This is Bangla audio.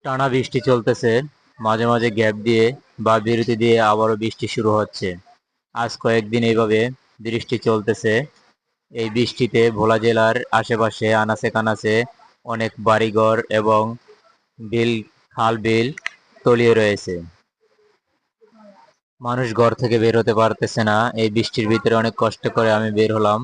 টানা বৃষ্টি চলতেছে, মাঝে মাঝে গ্যাপ দিয়ে বা বিরতি দিয়ে আবারও বৃষ্টি শুরু হচ্ছে। আজ কয়েকদিন এইভাবে বৃষ্টি চলতেছে। এই বৃষ্টিতে ভোলা জেলার আশেপাশে আনাচে কানাচে অনেক বাড়িঘর এবং বিল, খাল বিল তলিয়ে রয়েছে। মানুষ ঘর থেকে বের হতে পারতেছে না। এই বৃষ্টির ভিতরে অনেক কষ্ট করে আমি বের হলাম।